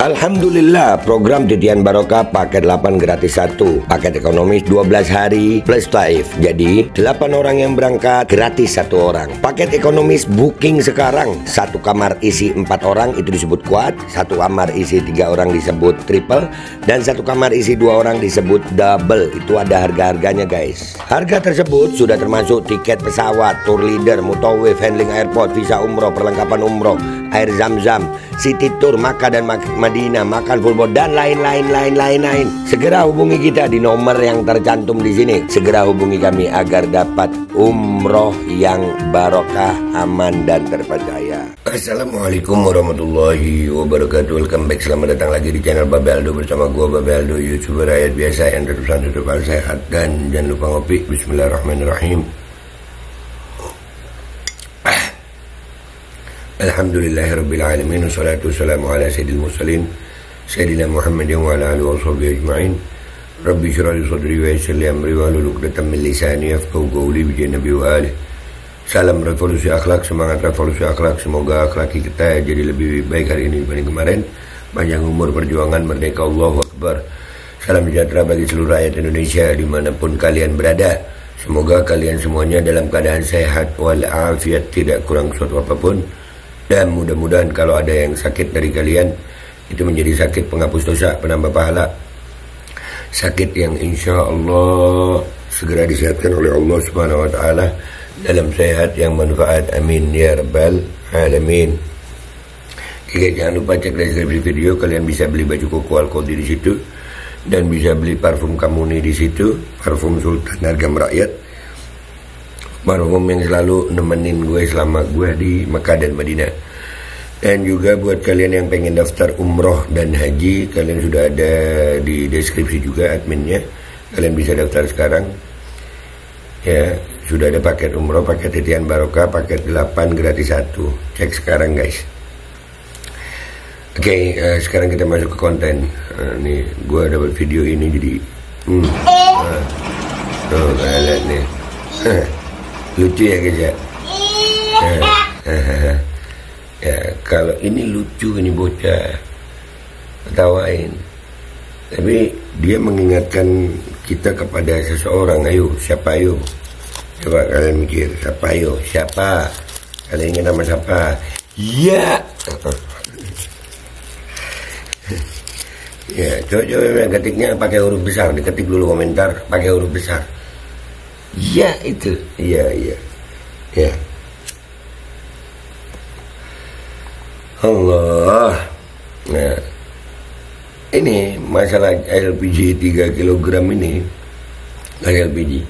Alhamdulillah, program Titian Barokah paket 8 gratis 1, paket ekonomis 12 hari plus taif. Jadi 8 orang yang berangkat gratis 1 orang. Paket ekonomis booking sekarang, 1 kamar isi 4 orang itu disebut quad, 1 kamar isi 3 orang disebut triple, dan 1 kamar isi 2 orang disebut double. Itu ada harga-harganya guys. Harga tersebut sudah termasuk tiket pesawat, tour leader, mutawif, handling airport, visa umroh, perlengkapan umroh, air zam-zam, city tour, Makkah dan Madinah, makan full board, dan lain-lain. Segera hubungi kita di nomor yang tercantum di sini. Segera hubungi kami agar dapat umroh yang barokah, aman dan terpercaya. Assalamualaikum warahmatullahi wabarakatuh. Welcome back, selamat datang lagi di channel Babe Aldo bersama gua Babe Aldo, YouTuber rakyat biasa yang tetap santai, tetap sehat, dan jangan lupa ngopi. Bismillahirrahmanirrahim. Alhamdulillahirrabbilalamin. Wassalatu wassalamu ala sayyidil mursalin Sayyidina Muhammadin wa ala alihi wa sahbihi ajma'in. Rabbi syrah li sadri wa yassir li amri wa hlul 'uqdatam min lisani yafqahu qawli bi nabi wa alihi. Salam revolusi akhlak, semangat revolusi akhlak. Semoga akhlak kita jadi lebih baik hari ini dibanding kemarin. Panjang umur, perjuangan, merdeka, Allahu Akbar. Salam sejahtera bagi seluruh rakyat Indonesia dimanapun kalian berada. Semoga kalian semuanya dalam keadaan sehat walafiat, tidak kurang suatu apapun. Dan mudah-mudahan kalau ada yang sakit dari kalian, itu menjadi sakit penghapus dosa, penambah pahala, sakit yang insya Allah segera disehatkan oleh Allah Subhanahu Wa Taala dalam sehat yang manfaat, amin ya rabbal alamin. Oke, jangan lupa cek deskripsi video, kalian bisa beli baju koko Alkodi di situ, dan bisa beli parfum Kamuni di situ, parfum Sultan harga merakyat, parfum yang selalu nemenin gue selama gue di Mekah dan Madinah. Dan juga buat kalian yang pengen daftar umroh dan haji, kalian sudah ada di deskripsi juga adminnya, kalian bisa daftar sekarang ya. Sudah ada paket umroh, paket Titian Barokah, paket 8 gratis 1. Cek sekarang guys. Oke, sekarang kita masuk ke konten. Nih gue dapat video ini jadi tuh kalian lihat nih. Lucu ya guys ya. Ya, kalau ini lucu, ini bocah ketawain, tapi dia mengingatkan kita kepada seseorang. Ayo, siapa ayo? Coba kalian mikir, siapa ayo? Siapa? Kalian ingat nama siapa? Iya. Ya, coba ketiknya pakai huruf besar, diketik dulu komentar pakai huruf besar. Iya itu, iya. Ya. Allah. Nah, ini masalah LPG 3 kg ini, LPG.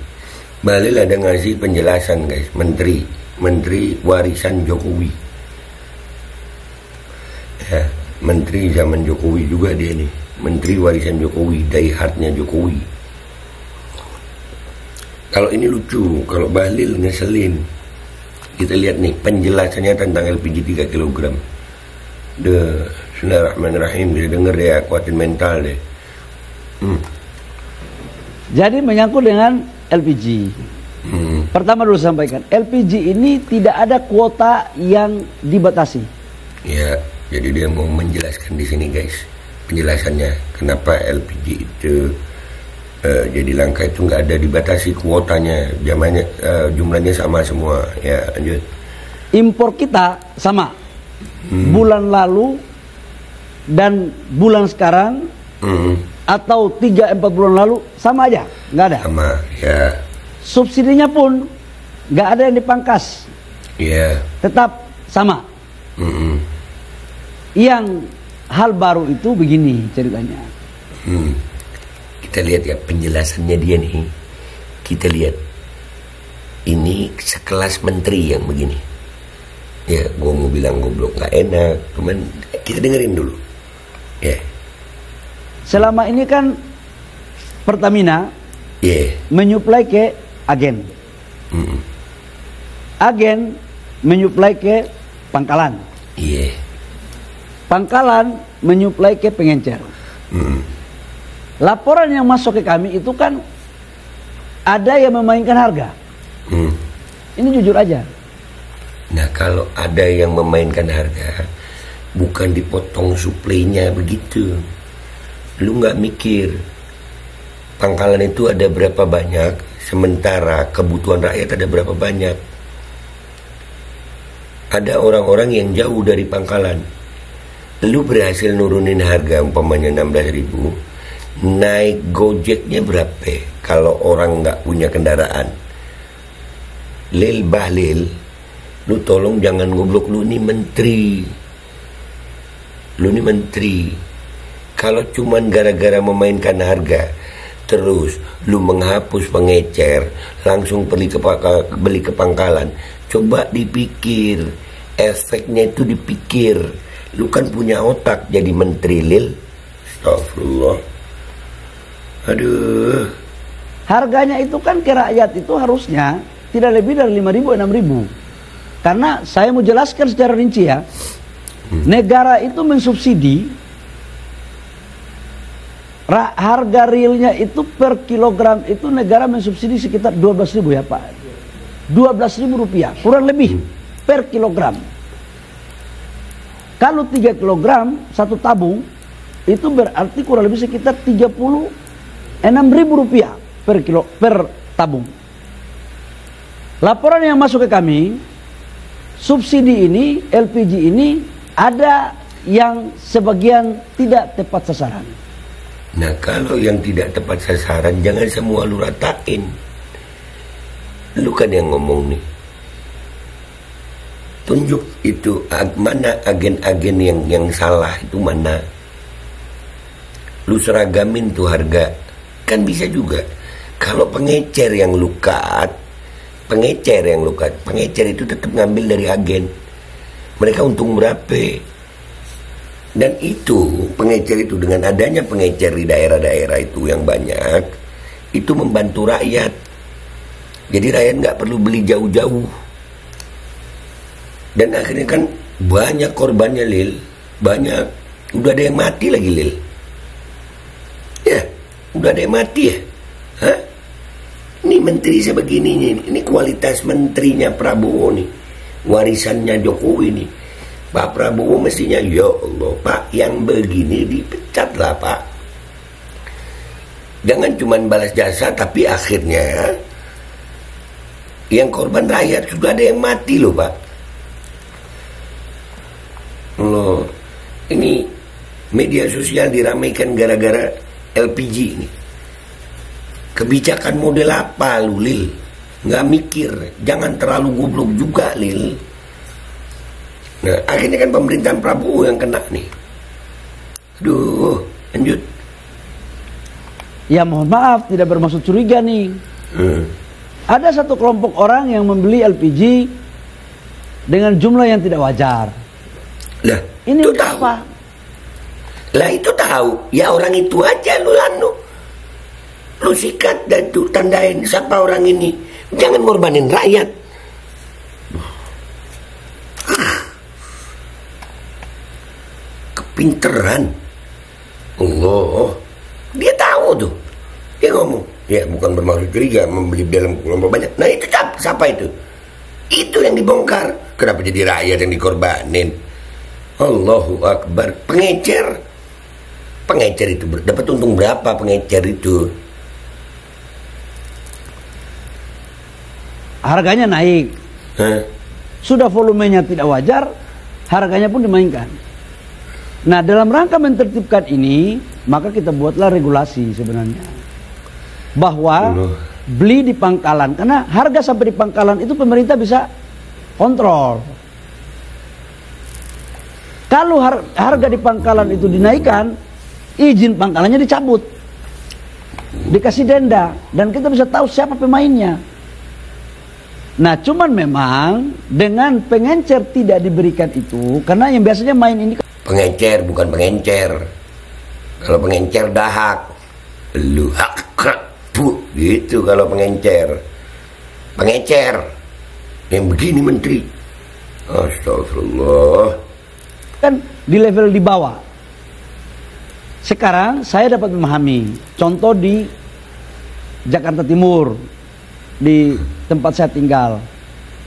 Balil ada ngasih penjelasan guys, Menteri warisan Jokowi. Ya, Menteri zaman Jokowi juga dia nih, Menteri warisan Jokowi, die hardnya Jokowi. Kalau ini lucu, kalau Balil ngeselin. Kita lihat nih penjelasannya tentang LPG 3 kg. Bismillahirrahmanirrahim. Bisa denger deh, kuatin mental deh. Jadi menyangkut dengan LPG. Pertama dulu sampaikan, LPG ini tidak ada kuota yang dibatasi. Ya, jadi dia mau menjelaskan di sini guys, penjelasannya kenapa LPG itu jadi langka, itu nggak ada dibatasi kuotanya, zamannya jumlahnya sama semua. Ya, lanjut. Impor kita sama. Bulan lalu dan bulan sekarang atau 3-4 bulan lalu sama aja, nggak ada. Sama, ya. Subsidinya pun nggak ada yang dipangkas, ya. Tetap sama. Yang hal baru itu begini ceritanya. Kita lihat ya penjelasannya dia nih. Kita lihat ini sekelas menteri yang begini. Ya, gue mau bilang goblok nggak enak, cuman kita dengerin dulu. Ya. Selama ini kan Pertamina menyuplai ke agen, agen menyuplai ke pangkalan, pangkalan menyuplai ke pengencer. Laporan yang masuk ke kami itu kan ada yang memainkan harga. Ini jujur aja. Nah, kalau ada yang memainkan harga, bukan dipotong suplainya begitu. Lu nggak mikir pangkalan itu ada berapa banyak, sementara kebutuhan rakyat ada berapa banyak. Ada orang-orang yang jauh dari pangkalan. Lu berhasil nurunin harga umpamanya 16.000, naik gojeknya berapa kalau orang nggak punya kendaraan. Lil Bahlil, lu tolong jangan goblok, lu ini menteri. Lu ini menteri. Kalau cuman gara-gara memainkan harga, terus lu menghapus pengecer, langsung beli ke pangkalan. Coba dipikir, efeknya itu dipikir. Lu kan punya otak jadi menteri, Lil. Astagfirullah. Aduh. Harganya itu kan ke rakyat itu harusnya tidak lebih dari 5.000, 6.000. Karena saya mau jelaskan secara rinci ya. Negara itu mensubsidi harga realnya itu per kilogram itu negara mensubsidi sekitar 12.000 ya Pak. 12.000 rupiah kurang lebih per kilogram. Kalau 3 kilogram satu tabung itu berarti kurang lebih sekitar 36.000 rupiah per tabung. Laporan yang masuk ke kami, subsidi ini, LPG ini ada yang sebagian tidak tepat sasaran. Nah kalau yang tidak tepat sasaran jangan semua lu ratain. Lu kan yang ngomong nih. Tunjuk itu mana agen-agen yang salah itu mana. Lu seragamin tuh harga. Kan bisa juga. Kalau pengecer yang lu cut, pengecer itu tetap ngambil dari agen. Mereka untung berapa? Dan itu pengecer itu dengan adanya pengecer di daerah-daerah itu yang banyak, itu membantu rakyat. Jadi rakyat nggak perlu beli jauh-jauh. Dan akhirnya kan banyak korbannya, Lil. Banyak. Udah ada yang mati lagi, Lil. Ya, udah ada yang mati ya. Hah? Ini menteri sebegini, ini kualitas menterinya Prabowo nih. Warisannya Jokowi nih. Pak Prabowo mestinya, ya Allah Pak, yang begini dipecatlah Pak. Jangan cuma balas jasa, tapi akhirnya yang korban rakyat sudah ada yang mati loh Pak. Loh, ini media sosial diramaikan gara-gara LPG ini. Kebijakan model apa lu, Lil? Nggak mikir, jangan terlalu goblok juga, Lil. Nah, akhirnya kan pemerintahan Prabowo yang kena nih. Aduh, lanjut. Ya mohon maaf, tidak bermaksud curiga nih. Ada satu kelompok orang yang membeli LPG dengan jumlah yang tidak wajar. Lah, ini itu tahu. apa? Lah itu tahu. Ya orang itu aja lu lu sikat dan tuh tandain siapa orang ini. Jangan ngorbanin rakyat. Kepinteran. Allah. Dia tahu tuh. Dia ngomong. Ya bukan bermaksud curiga membeli dalam kelompok banyak. Nah itu siapa itu? Itu yang dibongkar. Kenapa jadi rakyat yang dikorbanin? Allahu Akbar. Pengecer itu dapat untung berapa pengecer itu? Harganya naik. Sudah volumenya tidak wajar, harganya pun dimainkan. Nah, dalam rangka mentertibkan ini, maka kita buatlah regulasi sebenarnya. Bahwa beli di pangkalan, karena harga sampai di pangkalan itu pemerintah bisa kontrol. Kalau harga di pangkalan itu dinaikkan, izin pangkalannya dicabut. Dikasih denda, dan kita bisa tahu siapa pemainnya. Nah, cuman memang dengan pengencer tidak diberikan itu, karena yang biasanya main ini pengencer bukan pengencer. Kalau pengencer dahak, lu bu gitu kalau pengencer. Pengencer yang begini menteri. Astagfirullah. Kan di level di bawah. Sekarang saya dapat memahami. Contoh di Jakarta Timur, di tempat saya tinggal,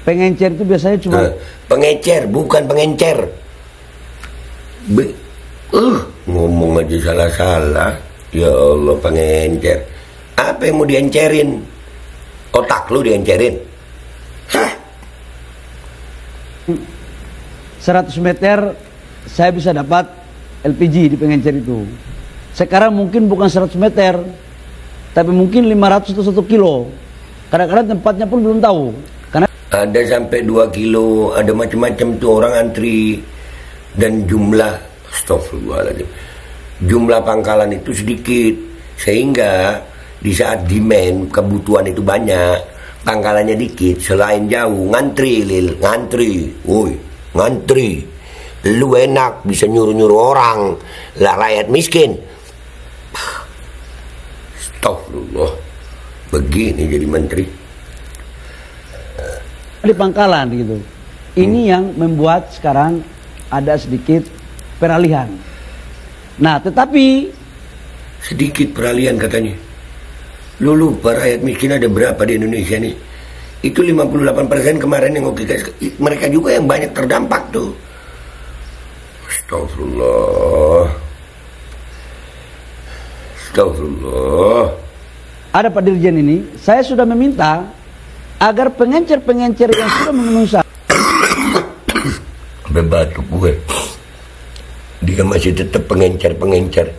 pengencer itu biasanya cuma pengecer bukan pengencer. Ngomong aja salah-salah. Ya Allah, pengencer. Apa yang mau diencerin? Otak lu diencerin? Hah? 100 meter saya bisa dapat LPG di pengencer itu. Sekarang mungkin bukan 100 meter, tapi mungkin 500 atau 1 kilo. Kadang-kadang tempatnya pun belum tahu. Karena ada sampai 2 kilo, ada macam-macam tuh orang antri. Dan jumlah, astagfirullahaladzim, jumlah pangkalan itu sedikit. Sehingga di saat demand, kebutuhan itu banyak, pangkalannya dikit, selain jauh, ngantri Lil, ngantri. Woi, ngantri. Lu enak bisa nyuruh-nyuruh orang, lah rakyat miskin. Astagfirullah, begini jadi menteri di pangkalan gitu. Ini yang membuat sekarang ada sedikit peralihan. Nah, tetapi sedikit peralihan katanya. Lu lupa rakyat miskin ada berapa di Indonesia nih? Itu 58% kemarin yang oke guys. Mereka juga yang banyak terdampak tuh. Astagfirullah. Astagfirullah. Ada Pak Dirjen ini, saya sudah meminta agar pengencer-pengencer yang sudah memenuhi syarat. Bebatuk gue. Dia masih tetap pengencer-pengencer.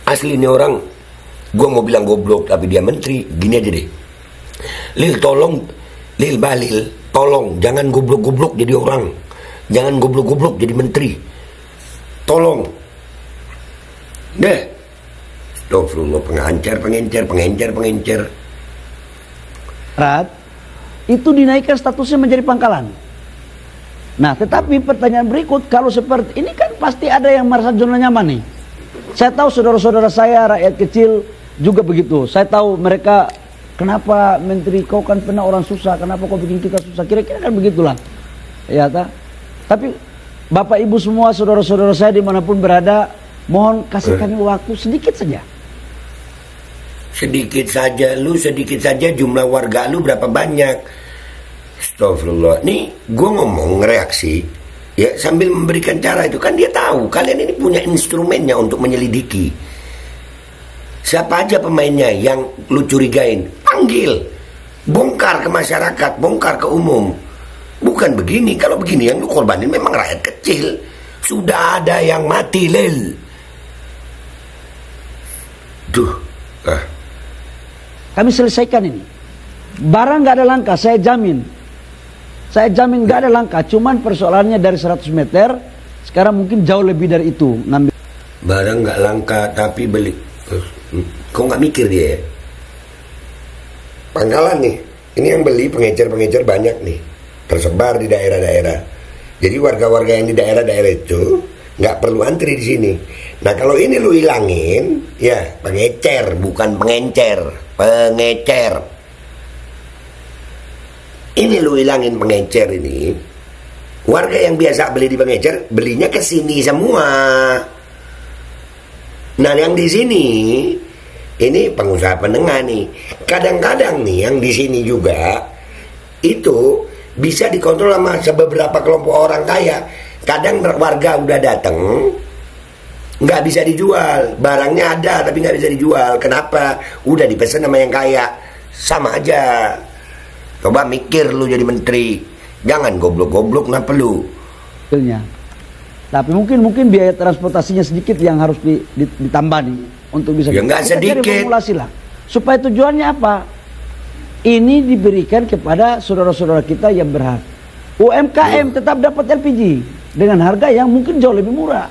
Asli ini orang, gue mau bilang goblok tapi dia menteri. Gini aja deh, Lil tolong, Lil Balil, tolong jangan goblok-goblok jadi orang, jangan goblok-goblok jadi menteri, tolong deh. Astagfirullah, pengencer. Itu dinaikkan statusnya menjadi pangkalan. Nah, tetapi pertanyaan berikut, kalau seperti ini kan pasti ada yang merasa zona nyaman nih. Saya tahu saudara-saudara saya rakyat kecil juga begitu. Saya tahu mereka, kenapa menteri kau kan pernah orang susah, kenapa kau bikin kita susah, kira-kira kan begitulah. Ya tak? Tapi Bapak Ibu semua, saudara-saudara saya dimanapun berada, mohon kasih kami waktu sedikit saja. Sedikit saja, lu sedikit saja jumlah warga lu berapa banyak? Astagfirullah. Nih gue ngomong reaksi ya sambil memberikan cara itu, kan dia tahu kalian ini punya instrumennya untuk menyelidiki. Siapa aja pemainnya yang lu curigain, panggil, bongkar ke masyarakat, bongkar ke umum. Bukan begini, kalau begini yang lu korbanin memang rakyat kecil. Sudah ada yang mati Lil. Kami selesaikan ini. Barang nggak ada langka, saya jamin. Saya jamin nggak ada langka. Cuman persoalannya dari 100 meter, sekarang mungkin jauh lebih dari itu. Ngambil. Barang nggak langka tapi beli. Kok nggak mikir dia ya? Pangkalan nih, ini yang beli pengecer-pengecer banyak nih, tersebar di daerah-daerah. Jadi warga-warga yang di daerah-daerah itu nggak perlu antri di sini. Nah kalau ini lu hilangin, ya pengecer bukan pengencer, pengecer. Ini lu hilangin pengecer ini. Warga yang biasa beli di pengecer, belinya ke sini semua. Nah yang di sini, ini pengusaha penengah nih. Kadang-kadang nih yang di sini juga itu bisa dikontrol sama beberapa kelompok orang kaya. Kadang warga udah datang, nggak bisa dijual, barangnya ada tapi nggak bisa dijual. Kenapa? Udah dipesan sama yang kaya. Sama aja. Coba mikir lu jadi menteri, jangan goblok-goblok, kenapa lu? Tapi mungkin biaya transportasinya sedikit yang harus ditambah nih untuk bisa. Ya nggak sedikit. Formulasi lah. Supaya tujuannya apa? Ini diberikan kepada saudara-saudara kita yang berhak. UMKM tetap dapat LPG dengan harga yang mungkin jauh lebih murah.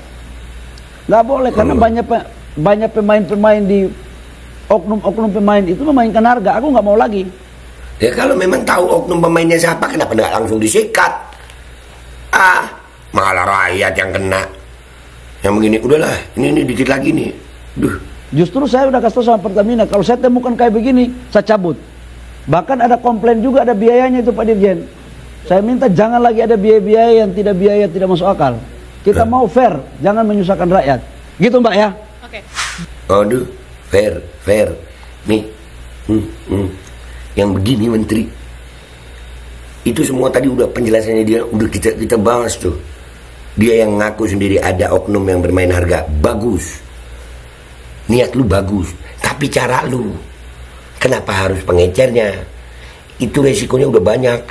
Nggak boleh karena banyak pemain-pemain di oknum-oknum pemain itu memainkan harga. Aku nggak mau lagi. Ya kalau memang tahu oknum pemainnya siapa, kenapa nggak langsung disikat? Malah rakyat yang kena. Yang begini, udahlah, ini dikit lagi nih. Justru saya udah kasih tahu sama Pertamina, kalau saya temukan kayak begini, saya cabut. Bahkan ada komplain juga, ada biayanya itu Pak Dirjen. Saya minta jangan lagi ada biaya-biaya yang tidak masuk akal. Kita mau fair, jangan menyusahkan rakyat. Gitu Mbak ya? Oke. Aduh, fair. Nih, yang begini menteri itu semua tadi udah penjelasannya dia udah kita bahas tuh. Dia yang ngaku sendiri ada oknum yang bermain harga. Bagus, niat lu bagus, tapi cara lu, kenapa harus pengecernya? Itu resikonya udah banyak.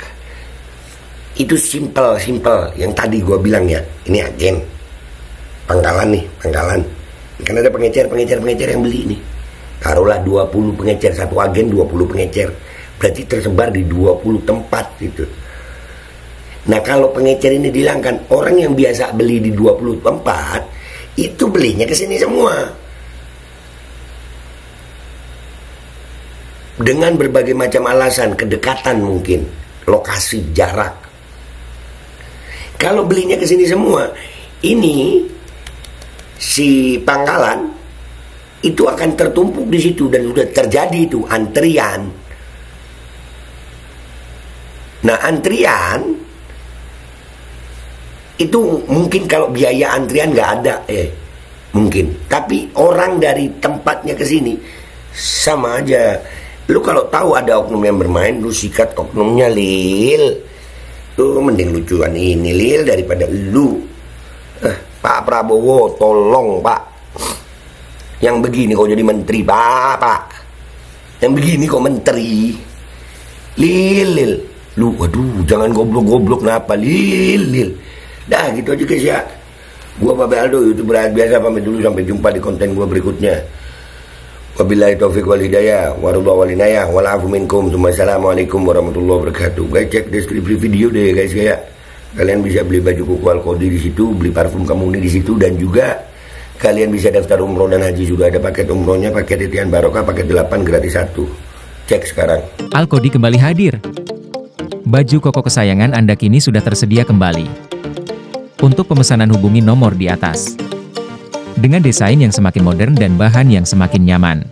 Itu simple yang tadi gue bilang ya. Ini agen pangkalan nih, pangkalan kan ada pengecer yang beli nih. Taruhlah 20 pengecer, satu agen 20 pengecer, berarti tersebar di 20 tempat gitu. Nah kalau pengecer ini dihilangkan, orang yang biasa beli di 20 tempat itu belinya ke sini semua. Dengan berbagai macam alasan, kedekatan mungkin, lokasi, jarak. Kalau belinya ke sini semua, ini si pangkalan itu akan tertumpuk di situ dan sudah terjadi itu antrian. Nah antrian itu mungkin kalau biaya antrian nggak ada mungkin, tapi orang dari tempatnya ke sini sama aja. Lu kalau tahu ada oknum yang bermain, lu sikat oknumnya, Lil. Lu mending lucuan ini, Lil, daripada lu. Pak Prabowo, tolong Pak. Yang begini kok jadi menteri, Pak. Yang begini kok menteri. Lil. Lu, waduh, jangan goblok-goblok kenapa, Lil. Dah, gitu aja guys ya. Gua Babe Aldo, YouTuber biasa, pamit dulu, sampai jumpa di konten gua berikutnya. Wabillahi taufiq wal hidayah, warahmatullahi walinayah, walafu minkum. Assalamualaikum warahmatullahi wabarakatuh. Guys, cek deskripsi video deh guys ya. Kalian bisa beli baju kuku Al-Qodi di situ, beli parfum Kamuni di situ, dan juga kalian bisa daftar umroh dan haji. Sudah ada paket umrohnya, paket titian barokah, paket 8 gratis 1. Cek sekarang. Al-Qodi kembali hadir. Baju koko kesayangan Anda kini sudah tersedia kembali. Untuk pemesanan hubungi nomor di atas. Dengan desain yang semakin modern dan bahan yang semakin nyaman.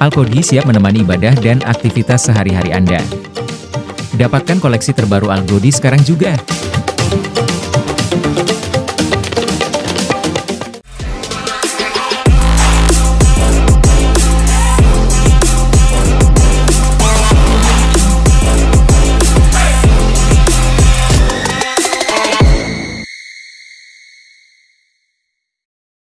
Al-Qodi siap menemani ibadah dan aktivitas sehari-hari Anda. Dapatkan koleksi terbaru Al-Qodi sekarang juga.